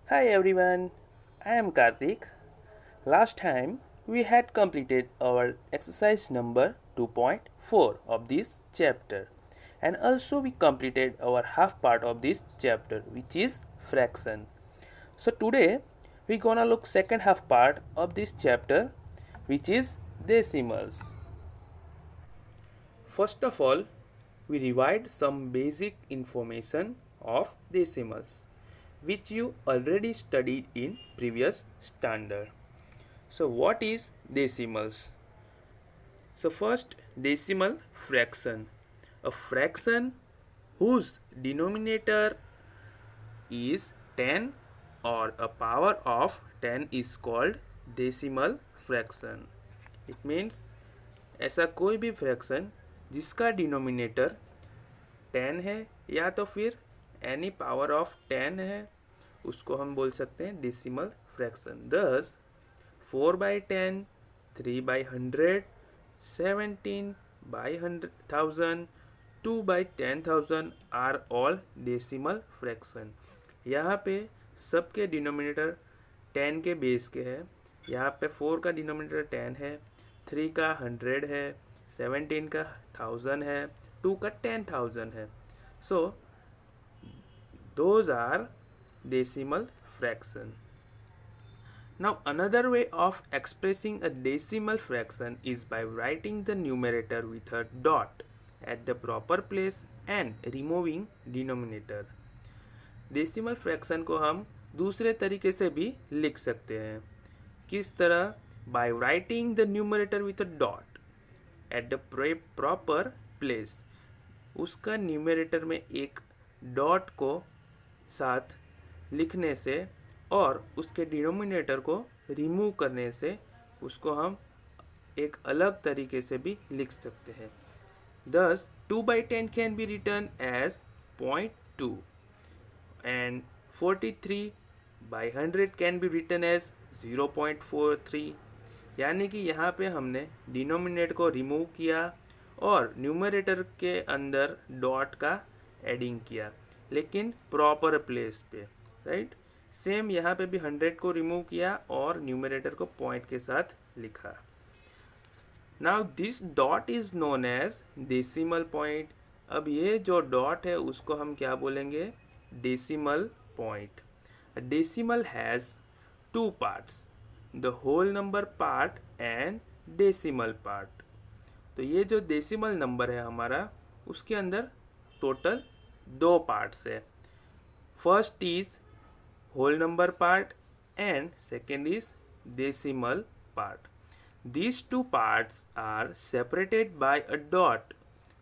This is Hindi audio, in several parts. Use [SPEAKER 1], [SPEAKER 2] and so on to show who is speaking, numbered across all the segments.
[SPEAKER 1] Hi everyone, I am Karthik. Last time we had completed our exercise number 2.4 of this chapter, and also we completed our half part of this chapter, which is fraction. So today we gonna look second half part of this chapter, which is decimals. First of all, we revived some basic information of decimals, which you already studied in previous standard. So what is decimals? So first, decimal fraction. A fraction whose denominator is 10 or a power of 10 is called decimal fraction. It means ऐसा कोई भी फ्रैक्शन जिसका डिनोमिनेटर 10 है या तो फिर एनी पावर ऑफ 10 है, उसको हम बोल सकते हैं डेसिमल फ्रैक्शन. दस 4/10, 3/100, 17/100,000, 2/10,000 आर ऑल डेसिमल फ्रैक्शन. यहाँ पे सबके डिनोमिनेटर 10 के बेस के है. यहाँ पे 4 का डिनोमिनेटर 10 है, 3 का 100 है, 17 का 1000 है, 2 का 10,000 है. So those are decimal fraction. Now another way of expressing a decimal fraction is by writing the numerator with a dot at the proper place and removing denominator. Decimal fraction को हम दूसरे तरीके से भी लिख सकते हैं. किस तरह? By writing the numerator with a dot at the proper place. उसका न्यूमरेटर में एक डॉट को साथ लिखने से और उसके डिनोमिनेटर को रिमूव करने से उसको हम एक अलग तरीके से भी लिख सकते हैं. Thus 2/10 can be written as 0.2 and 43/100 can be written as 0.43. यानी कि यहाँ पे हमने डिनोमिनेटर को रिमूव किया और न्यूमरेटर के अंदर डॉट का एडिंग किया, लेकिन प्रॉपर प्लेस पे. राइट. सेम यहाँ पे भी 100 को रिमूव किया और न्यूमरेटर को पॉइंट के साथ लिखा. Now this dot is known as decimal point. अब ये जो डॉट है उसको हम क्या बोलेंगे? Decimal point. Decimal has two parts, the whole number part and decimal part. तो ये जो डेसिमल नंबर है हमारा, उसके अंदर टोटल दो पार्ट्स है. First is whole number part and second is decimal part. These two parts are separated by a dot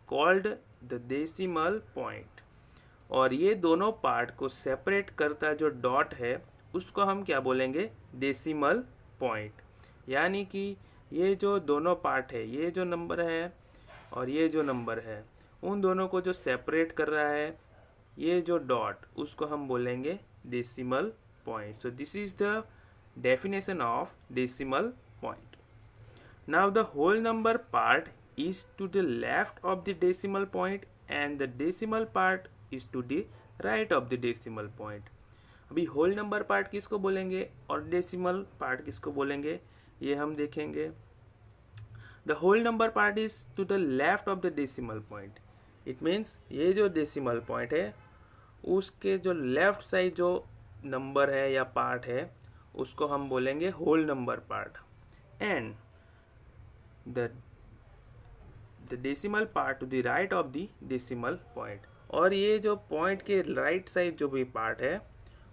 [SPEAKER 1] called the decimal point. और ये दोनों पार्ट को सेपरेट करता जो डॉट है उसको हम क्या बोलेंगे? Decimal point. यानी कि ये जो दोनों पार्ट है, ये जो नंबर है और ये जो नंबर है, उन दोनों को जो सेपरेट कर रहा है ये जो डॉट, उसको हम बोलेंगे decimal point. So this is the definition of decimal point. Now the whole number part is to the left of the decimal point and the decimal part is to the right of the decimal point. अभी होल नंबर पार्ट किसको बोलेंगे और डेसिमल पार्ट किसको बोलेंगे ये हम देखेंगे. The whole number part is to the left of the decimal point. It means ये जो डेसिमल पॉइंट है उसके जो लेफ्ट साइड जो नंबर है या पार्ट है उसको हम बोलेंगे whole number part. And the decimal part to the right of the decimal point. और ये जो पॉइंट के राइट साइड जो भी पार्ट है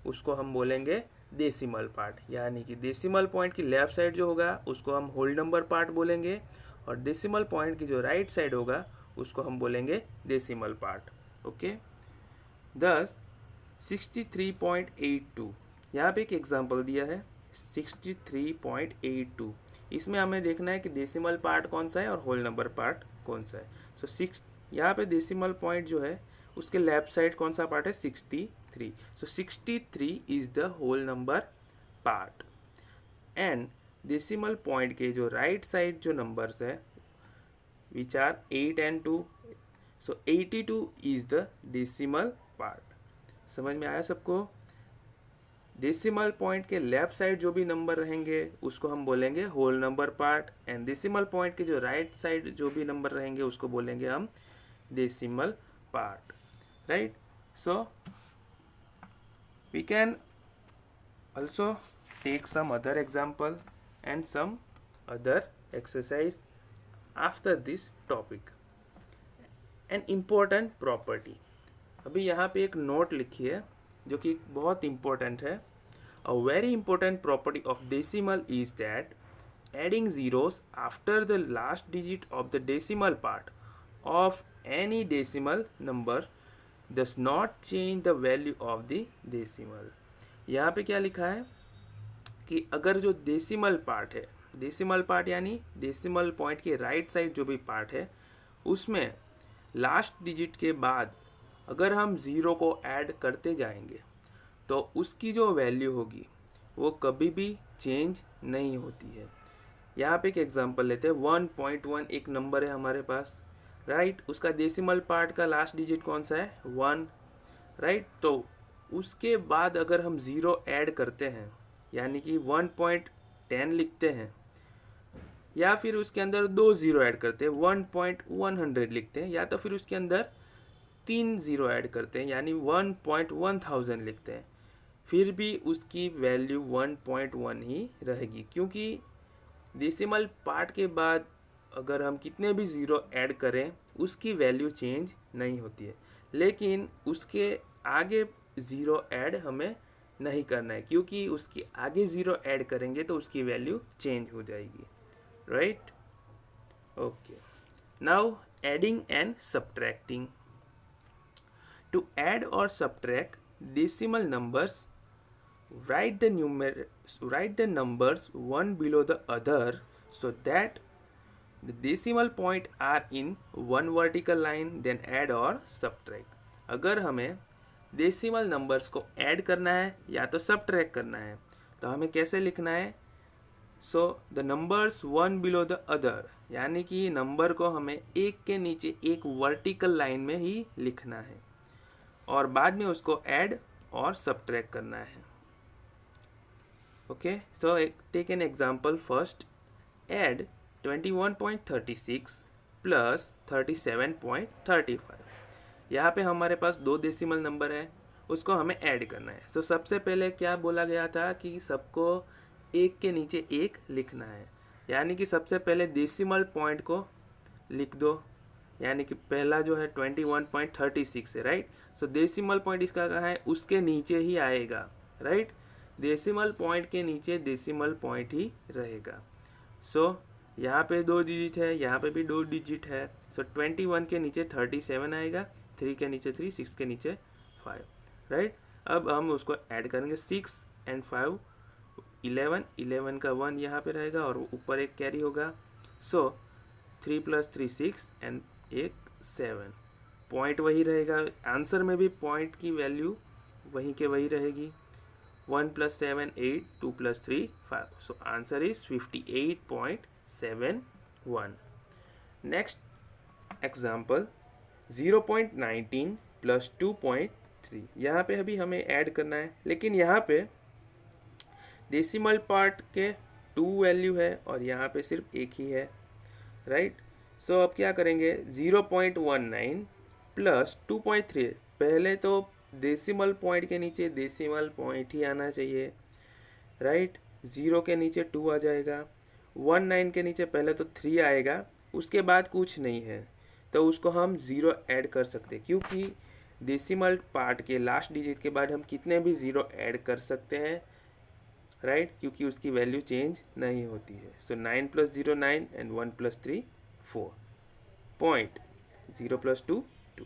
[SPEAKER 1] उसको हम बोलेंगे डेसिमल पार्ट. यानी कि डेसिमल पॉइंट की लेफ्ट साइड जो होगा उसको हम होल नंबर पार्ट बोलेंगे और डेसिमल पॉइंट की जो राइट साइड होगा उसको हम बोलेंगे डेसिमल पार्ट. ओके. दस 63.82. यहाँ पे एक एग्जांपल दिया है 63.82. इसमें हमें देखना है कि डेसिमल पार्ट कौन सा है और होल नंबर पार्ट कौन सा है. सो यहाँ पे डेसिमल पॉइंट जो है उसके लेफ्ट साइड कौन सा पार्ट है? 63. So 63 is the whole number part. And decimal point के जो राइट साइड जो नंबर्स है which are 8 and 2. So 82 is the decimal part. समझ में आया सबको? डेसिमल पॉइंट के लेफ्ट साइड जो भी नंबर रहेंगे उसको हम बोलेंगे whole number part, and decimal point के जो राइट साइड जो भी नंबर रहेंगे उसको बोलेंगे हम decimal part, right. So we can also take some other example and some other exercise after this topic. An important property, अभी यहाँ पे एक नोट लिखी है जो कि बहुत important है. A very important property of decimal is that adding zeros after the last digit of the decimal part of any decimal number does not change the value of the decimal. यहाँ पे क्या लिखा है कि अगर जो डेसिमल पार्ट है, डेसिमल पार्ट यानी डेसिमल पॉइंट के राइट साइड जो भी पार्ट है, उसमें लास्ट डिजिट के बाद अगर हम ज़ीरो को ऐड करते जाएंगे तो उसकी जो वैल्यू होगी वो कभी भी चेंज नहीं होती है. यहाँ पे एक एग्जांपल लेते हैं. 1.1 एक नंबर है हमारे पास, राइट. उसका डेसिमल पार्ट का लास्ट डिजिट कौन सा है? 1, राइट. तो उसके बाद अगर हम ज़ीरो ऐड करते हैं यानी कि 1.10 लिखते हैं, या फिर उसके अंदर 2 ज़ीरो ऐड करते हैं 1.100 लिखते हैं, या तो फिर उसके अंदर 3 ज़ीरो ऐड करते हैं यानी 1.1000 लिखते हैं, फिर भी उसकी वैल्यू 1.1 ही रहेगी, क्योंकि डेसिमल पार्ट के बाद अगर हम कितने भी ज़ीरो ऐड करें उसकी वैल्यू चेंज नहीं होती है. लेकिन उसके आगे ज़ीरो ऐड हमें नहीं करना है, क्योंकि उसके आगे ज़ीरो ऐड करेंगे तो उसकी वैल्यू चेंज हो जाएगी, right. Okay, now adding and subtracting. To add और subtract decimal numbers, write the numbers one below the other so that the decimal point are in one vertical line, then add or subtract. अगर हमें डेसिमल नंबर्स को ऐड करना है या तो सब्ट्रैक्ट करना है तो हमें कैसे लिखना है? So the numbers one below the other, यानी कि नंबर को हमें एक के नीचे एक वर्टिकल लाइन में ही लिखना है और बाद में उसको ऐड और सब्ट्रैक्ट करना है. Okay, so take an example first. Add 21.36 plus 37.35. यहाँ पे हमारे पास दो डेसिमल नंबर है, उसको हमें ऐड करना है. तो सबसे पहले क्या बोला गया था कि सबको एक के नीचे एक लिखना है, यानी कि सबसे पहले डेसिमल पॉइंट को लिख दो, यानी कि पहला जो है 21.36 है, राइट. सो डेसिमल पॉइंट इसका कहाँ है? उसके नीचे ही आएगा, राइट. डेसिमल पॉइंट के नीचे डेसिमल पॉइंट ही रहेगा. सो यहाँ पे 2 डिजिट है, यहाँ पे भी 2 डिजिट है. सो 21 के नीचे 37 आएगा, 3 के नीचे 3, 6 के नीचे 5, राइट. अब हम उसको ऐड करेंगे. 6 and 5 11 का 1 यहाँ पे रहेगा और ऊपर एक कैरी होगा. सो 3 + 3 6 एंड एक 7. पॉइंट वही रहेगा. आंसर में भी पॉइंट की वैल्यू वही के वही रहेगी. 1 + 7 8, 2 + 3 5. So answer is 58.71. Next example 0.19 + 2.3. यहाँ पे अभी हमें ऐड करना है, लेकिन यहाँ पे डेसिमल पार्ट के 2 वैल्यू है और यहाँ पे सिर्फ एक ही है, राइट. सो अब क्या करेंगे? 0.19 + 2.3. पहले तो डेसिमल पॉइंट के नीचे डेसिमल पॉइंट ही आना चाहिए, राइट. 0 के नीचे 2 आ जाएगा. 19 के नीचे पहले तो 3 आएगा, उसके बाद कुछ नहीं है तो उसको हम 0 ऐड कर सकते हैं, क्योंकि डेसिमल पार्ट के लास्ट डिजिट के बाद हम कितने भी 0 ऐड कर सकते हैं, राइट, क्योंकि उसकी वैल्यू चेंज नहीं होती है. सो 9 + 0 9 एंड 1 + 3 4. पॉइंट 0 + 2 2.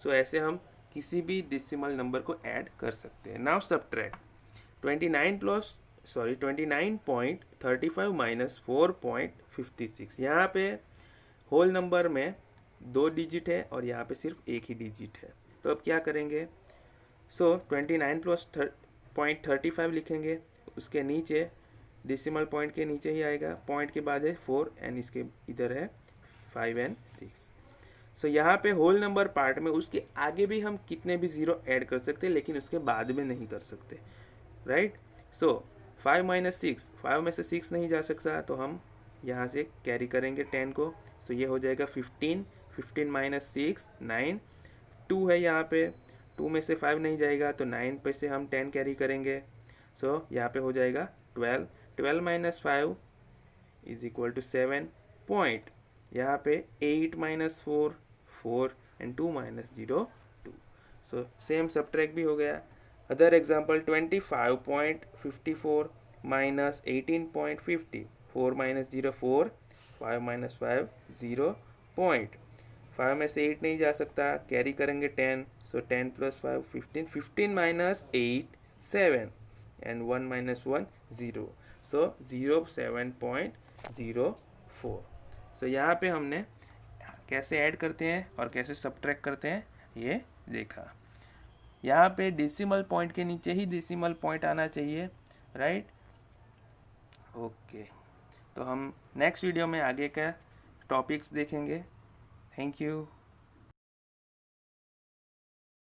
[SPEAKER 1] सो ऐसे हम किसी भी डेसिमल नंबर को ऐड कर सकते हैं. Now subtract. 29.35 माइनस 4.56. यहाँ पे होल नंबर में 2 डिजिट है और यहाँ पे सिर्फ एक ही डिजिट है. तो अब क्या करेंगे? सो 29 + 0.35 लिखेंगे, उसके नीचे डेसिमल पॉइंट के नीचे ही आएगा, पॉइंट के बाद है 4 एंड इसके इधर है 5 and 6. सो यहाँ पे होल नंबर पार्ट में उसके आगे भी हम कितने भी 0 ऐड कर सकते हैं, लेकिन उसके बाद में नहीं कर सकते. राइट। सो 5 माइनस 6, 5 में से 6 नहीं जा सकता तो हम यहाँ से कैरी करेंगे 10 को। सो ये हो जाएगा 15, 15 माइनस 6 9, 2 है यहाँ पे, 2 में से 5 नहीं जाएगा तो 9 पे से हम 10 कैरी करेंगे। सो यहाँ पे हो जाएगा 12, 12 minus 5 is equal to 7 point, यहाँ पे 8 minus 4 4 and 2 minus 0 2। So same subtract भी हो गया। Other example 25.54 minus 18.50, 4 minus 0 4, 5 minus 5 0 point, 5 में से 8 नहीं जा सकता, कैरी करेंगे 10। सो 10 प्लस 5 15, 15 माइनस 8 7 एंड 1 माइनस 1 0। सो 07.04। सो यहाँ पे हमने कैसे ऐड करते हैं और कैसे सब्ट्रैक्ट करते हैं ये देखा। यहाँ पे डेसिमल पॉइंट के नीचे ही डेसिमल पॉइंट आना चाहिए, राइट। ओके, तो हम नेक्स्ट वीडियो में आगे का टॉपिक्स देखेंगे। Thank you.